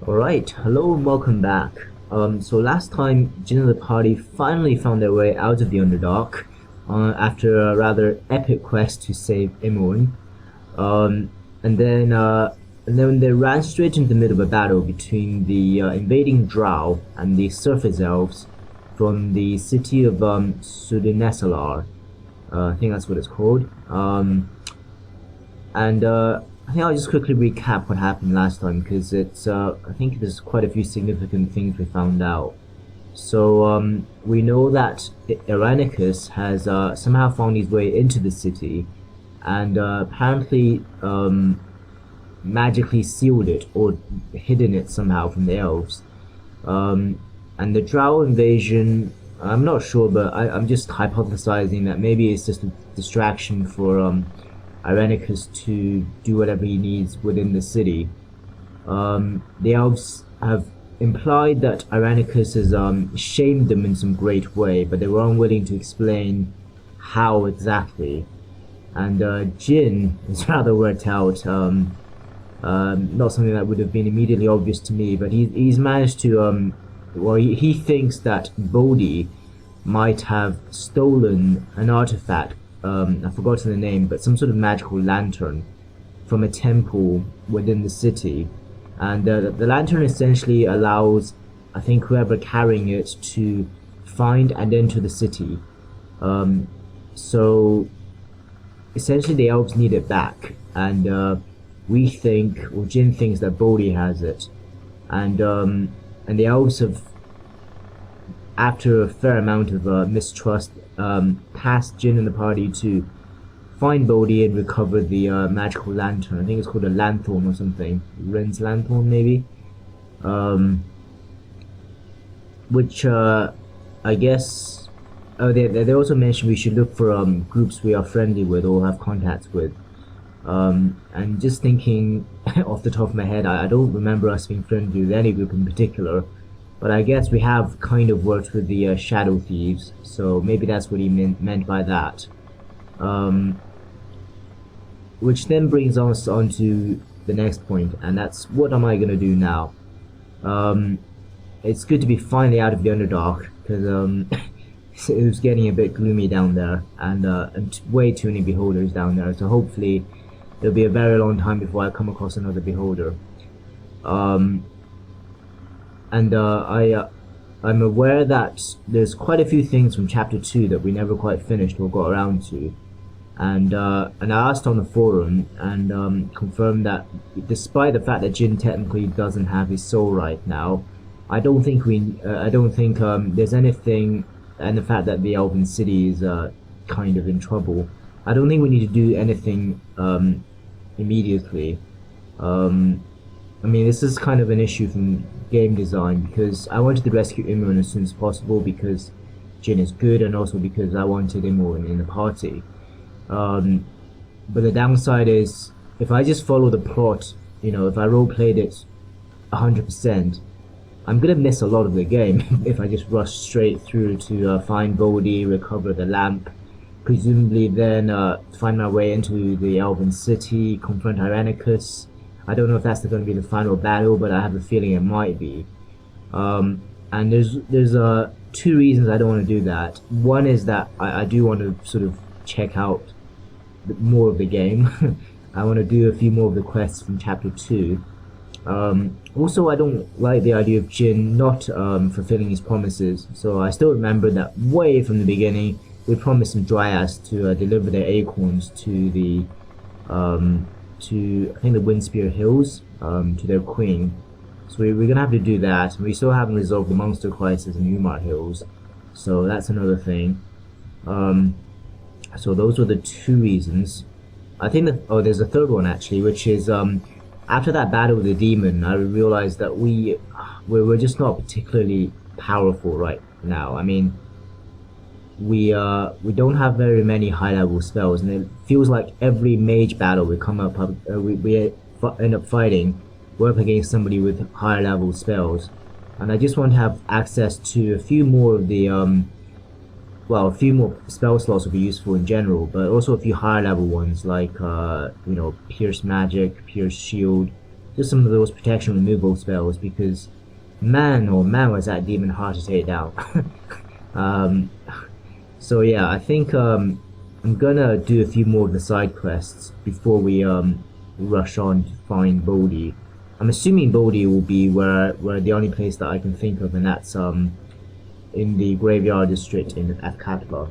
Alright, hello and welcome back. So last time, Jin and the party finally found their way out of the Underdark after a rather epic quest to save Imoen. Um, and then they ran straight into the middle of a battle between the invading Drow and the Surface Elves from the city of Sudinesalar. I think that's what it's called. And I think I'll just quickly recap what happened last time because I think there's quite a few significant things we found out. So we know that Irenicus has somehow found his way into the city and apparently magically sealed it or hidden it somehow from the elves. And the Drow invasion, I'm not sure, but I'm just hypothesizing that maybe it's just a distraction for Irenicus to do whatever he needs within the city. The elves have implied that Irenicus has shamed them in some great way, but they were unwilling to explain how exactly. And Jin is rather worked out. Not something that would have been immediately obvious to me, but he's managed to. He thinks that Bodhi might have stolen an artifact. I've forgotten the name, but some sort of magical lantern from a temple within the city, and the lantern essentially allows, I think, whoever carrying it to find and enter the city. So essentially, the elves need it back, and we think, or Jin thinks, that Bodhi has it, and the elves have, after a fair amount of mistrust, tasked Jin and the party to find Bodhi and recover the magical lantern. I think it's called a lanthorn or something. Ren's lanthorn, maybe? Which, I guess... Oh, they also mentioned we should look for groups we are friendly with or have contacts with. And just thinking off the top of my head, I don't remember us being friendly with any group in particular. But I guess we have kind of worked with the Shadow Thieves, so maybe that's what he meant by that. Which then brings us on to the next point, and that's what am I going to do now? It's good to be finally out of the Underdark, because it was getting a bit gloomy down there, and way too many beholders down there, so hopefully it'll be a very long time before I come across another beholder. I'm aware that there's quite a few things from chapter 2 that we never quite finished or got around to, and I asked on the forum and confirmed that despite the fact that Jin technically doesn't have his soul right now, I don't think there's anything, and the fact that the Elven City is kind of in trouble, I don't think we need to do anything immediately. I mean, this is kind of an issue from game design, because I wanted to rescue Imoen as soon as possible because Jin is good, and also because I wanted Imoen in the party. But the downside is, if I just follow the plot, if I roleplayed it 100%, I'm gonna miss a lot of the game if I just rush straight through to find Bodhi, recover the lamp, presumably then find my way into the Elven City, confront Irenicus. I don't know if that's going to be the final battle, but I have a feeling it might be. And there's two reasons I don't want to do that. One is that I do want to sort of check out more of the game. I want to do a few more of the quests from chapter 2. Also, I don't like the idea of Jin not fulfilling his promises. So I still remember that way from the beginning, we promised some dryads to deliver their acorns to the I think the Windspear Hills, to their queen. So we're gonna have to do that. We still haven't resolved the monster crisis in Umar Hills, so that's another thing. So those were the two reasons. I think that there's a third one actually, which is after that battle with the demon, I realized that we're just not particularly powerful right now. I mean, we don't have very many high level spells, and it feels like every mage battle we come up we end up fighting, we're up against somebody with higher level spells, and I just want to have access to a few more of the a few more spell slots would be useful in general, but also a few higher level ones like Pierce Magic, Pierce Shield, just some of those protection removal spells, because man was that demon hard to take down. So yeah, I think I'm gonna do a few more of the side quests before we rush on to find Baldur. I'm assuming Baldur will be where the only place that I can think of, and that's in the graveyard district at Katla.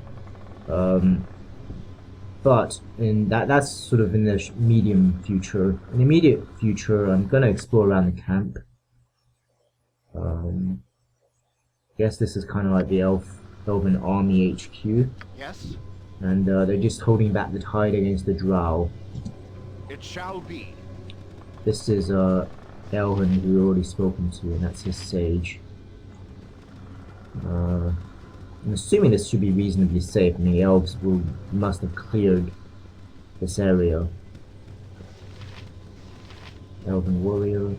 But that's sort of in the medium future. In the immediate future, I'm gonna explore around the camp. Guess this is kind of like the Elven Army HQ. Yes. And they're just holding back the tide against the Drow. It shall be. This is Elven, who we've already spoken to, and that's his sage. I'm assuming this should be reasonably safe. I mean, the elves must have cleared this area. Elven warrior.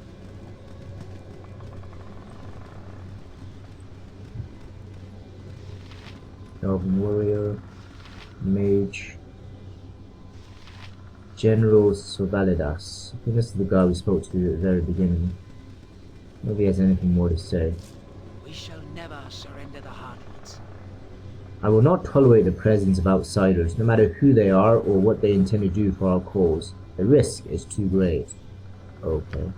Elven warrior. Mage. General Sovalidas. I think this is the guy we spoke to at the very beginning. Maybe he has anything more to say. We shall never surrender the Heartlands. I will not tolerate the presence of outsiders, no matter who they are or what they intend to do for our cause. The risk is too great. Okay.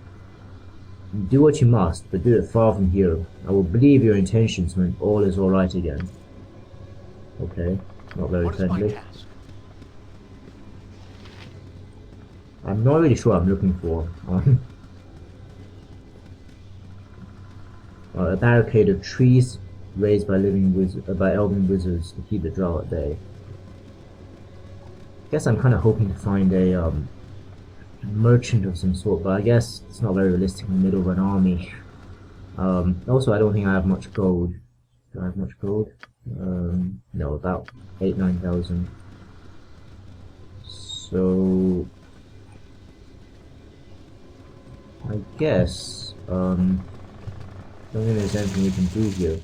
Do what you must, but do it far from here. I will believe your intentions when all is alright again. Okay. Not very friendly. I'm not really sure what I'm looking for. A barricade of trees raised by elven wizards to keep the Drow at bay. Guess I'm kind of hoping to find a merchant of some sort, but I guess it's not very realistic in the middle of an army. Also, I don't think I have much gold. Do I have much gold? No, about 8,000-9,000. So I guess I don't think there's anything we can do here.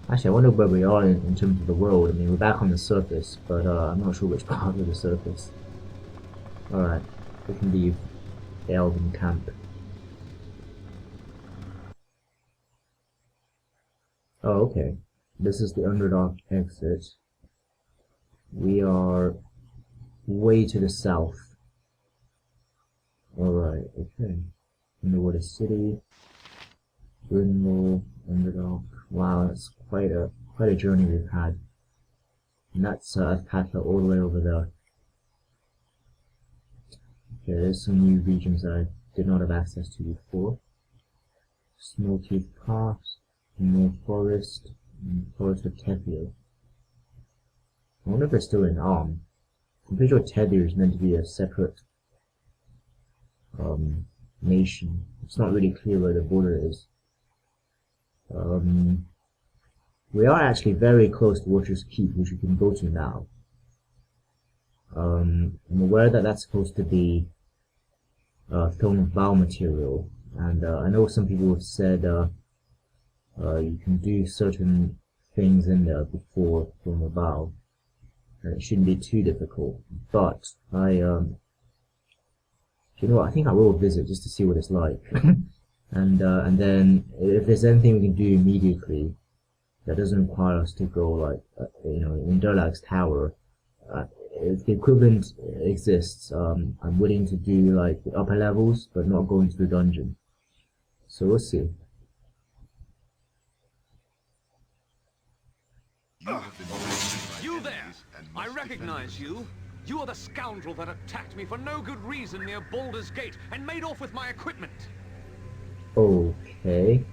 Actually, I wonder where we are in terms of the world. I mean, we're back on the surface, but I'm not sure which part of the surface. Alright, we can leave the Elven camp. Oh, okay. This is the Underdark exit. We are way to the south. Alright, okay. Underwater City, Brindle, Underdark. Wow, that's quite a journey we've had. And that's Katla all the way over there. Okay, there's some new regions that I did not have access to before. Snowtooth Pass, North Forest, and Forest of Tethir. I wonder if they're still in Arm. I'm pretty sure Tethir is meant to be a separate nation. It's not really clear where the border is. We are actually very close to Watcher's Keep, which we can go to now. I'm aware that that's supposed to be Throne of Vow material, and I know some people have said you can do certain things in there before Throne of Vow, and it shouldn't be too difficult. But you know what, I think I will visit just to see what it's like. And then if there's anything we can do immediately that doesn't require us to go like in Durlag's tower, if the equivalent exists, I'm willing to do like the upper levels but not go into the dungeon. So we'll see. You there! I recognize you. You are the scoundrel that attacked me for no good reason near Baldur's Gate and made off with my equipment. Okay.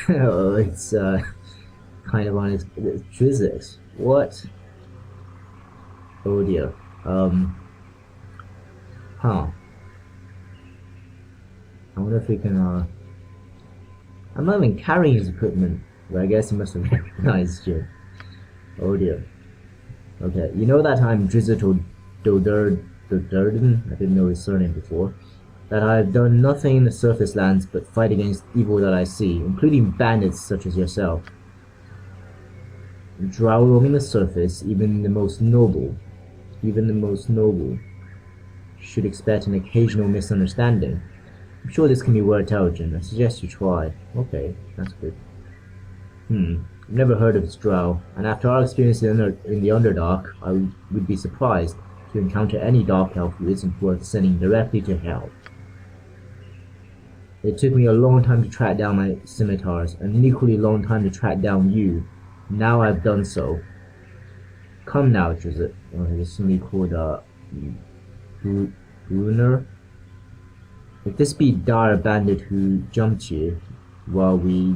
Oh, it's kind of on its Drizzt. What? Oh dear. Huh. I wonder if we can I'm not even carrying his equipment, but I guess he must have recognized you. Oh dear. Okay, you know that I'm Drizzt Do'Durden? I didn't know his surname before. That I've done nothing in the surface lands but fight against evil that I see, including bandits such as yourself. Drow roaming the surface, even the most noble, should expect an occasional misunderstanding. I'm sure this can be worked out, Jin. I suggest you try. Okay, that's good. I've never heard of this drow, and after our experience in the Underdark, I would be surprised to encounter any dark elf who isn't worth sending directly to hell. It took me a long time to track down my scimitars, and an equally long time to track down you. Now I've done so. Come now, Drizzt. Oh, there's somebody called, Brunner? If this be Dar bandit who jumped you while we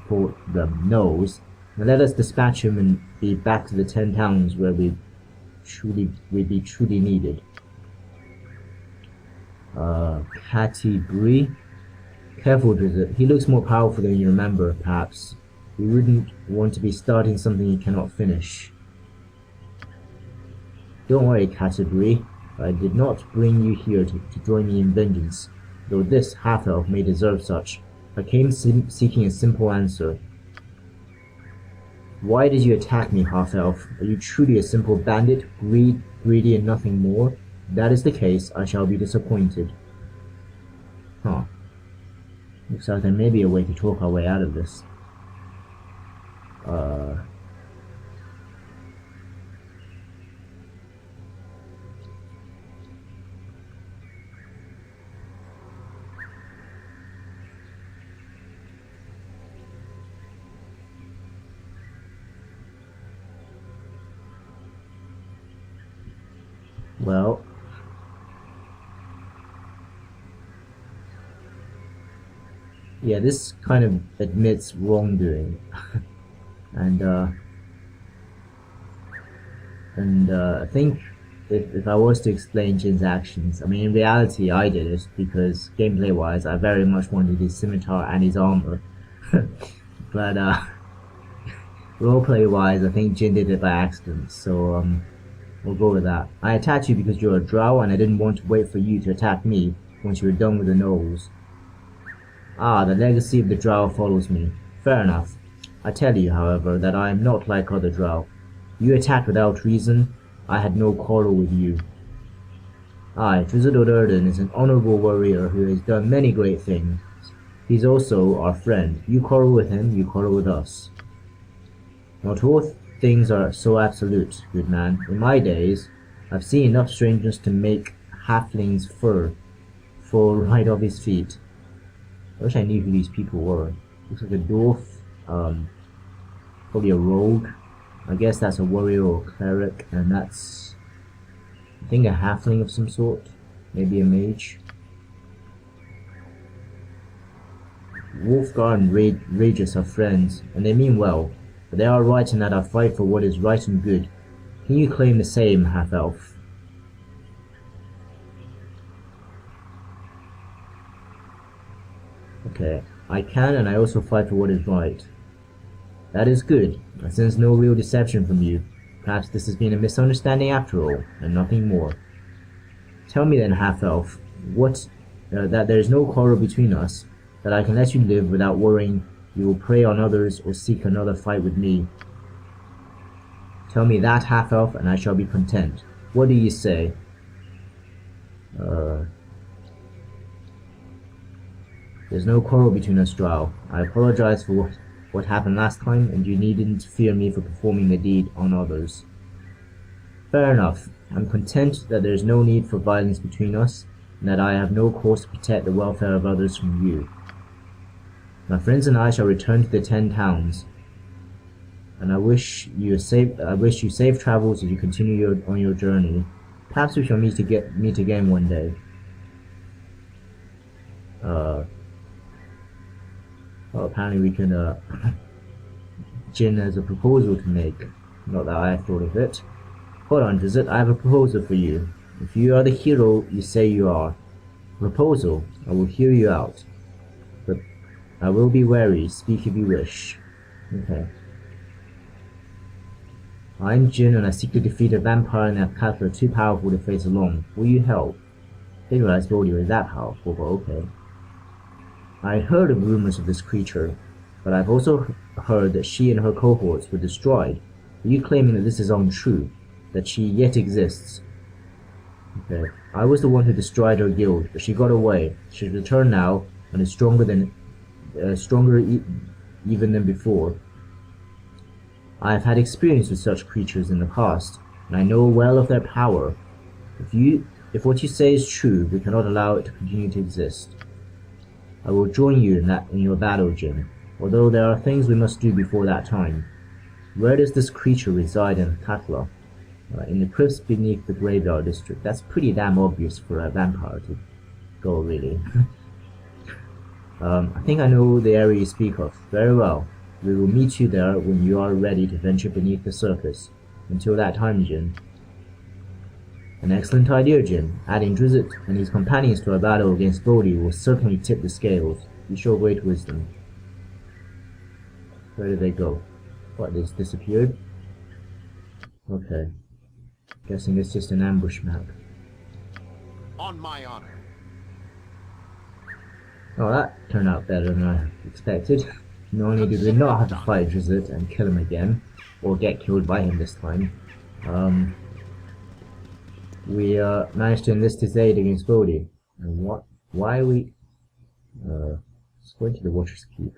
fought the nose, now let us dispatch him and be back to the 10 towns where we'd be truly needed. Catty Bree? Careful, Drizzt. He looks more powerful than you remember, perhaps. We wouldn't want to be starting something you cannot finish. Don't worry, Catty Bree. I did not bring you here to join me in vengeance, though this half-elf may deserve such. I came seeking a simple answer. Why did you attack me, half-elf? Are you truly a simple bandit, greedy and nothing more? If that is the case, I shall be disappointed. Huh. Looks like there may be a way to talk our way out of this. Well, yeah, this kind of admits wrongdoing, and I think if I was to explain Jin's actions, I mean, in reality, I did it because gameplay-wise, I very much wanted his scimitar and his armor, but roleplay-wise, I think Jin did it by accident. So we'll go with that. I attacked you because you're a drow, and I didn't want to wait for you to attack me once you were done with the gnolls. Ah, the legacy of the drow follows me. Fair enough. I tell you, however, that I am not like other drow. You attacked without reason. I had no quarrel with you. I, Drizzt O'Durden, is an honourable warrior who has done many great things. He's also our friend. You quarrel with him, you quarrel with us. Not all things are so absolute, good man. In my days, I've seen enough strangeness to make halfling's fur fall right off his feet. I wish I knew who these people were. Looks like a dwarf, probably a rogue. I guess that's a warrior or cleric, and that's, I think, a halfling of some sort. Maybe a mage. Wolfgar and Ragus are friends, and they mean well, but they are right in that I fight for what is right and good. Can you claim the same, half-elf? Okay, I can, and I also fight for what is right. That is good. I sense no real deception from you. Perhaps this has been a misunderstanding after all, and nothing more. Tell me then, half-elf, that there is no quarrel between us, that I can let you live without worrying you will prey on others or seek another fight with me. Tell me that, half-elf, and I shall be content. What do you say? There's no quarrel between us, drow. I apologize for what happened last time, and you needn't fear me for performing the deed on others. Fair enough. I'm content that there is no need for violence between us, and that I have no cause to protect the welfare of others from you. My friends and I shall return to the 10 towns, and I wish you safe travels as you continue on your journey. Perhaps we shall meet again one day. Well, apparently we can, Jin has a proposal to make. Not that I thought of it. Hold on, Drizzt, I have a proposal for you. If you are the hero you say you are. Proposal, I will hear you out. But I will be wary, speak if you wish. Okay. I'm Jin, and I seek to defeat a vampire and a cattler too powerful to face alone. Will you help? Didn't realize Baldur is that powerful, but okay. I heard of rumors of this creature, but I've also heard that she and her cohorts were destroyed. Are you claiming that this is untrue? That she yet exists? Okay. I was the one who destroyed her guild, but she got away. She's returned now, and is stronger even than before. I have had experience with such creatures in the past, and I know well of their power. If what you say is true, we cannot allow it to continue to exist. I will join you in your battle, Jin, although there are things we must do before that time. Where does this creature reside in Katla? In the crypts beneath the graveyard district. That's pretty damn obvious for a vampire to go, really. I think I know the area you speak of. Very well. We will meet you there when you are ready to venture beneath the surface. Until that time, Jin. An excellent idea, Jin. Adding Drizzt and his companions to our battle against Baldur will certainly tip the scales. You show great wisdom. Where did they go? What, they just disappeared? Okay. Guessing it's just an ambush map. On my honor. Oh, that turned out better than I expected. Not only did we not have to fight Drizzt and kill him again, or get killed by him this time, we managed to enlist his aid against Baldur. And why are we... let's go into the Watcher's Keep.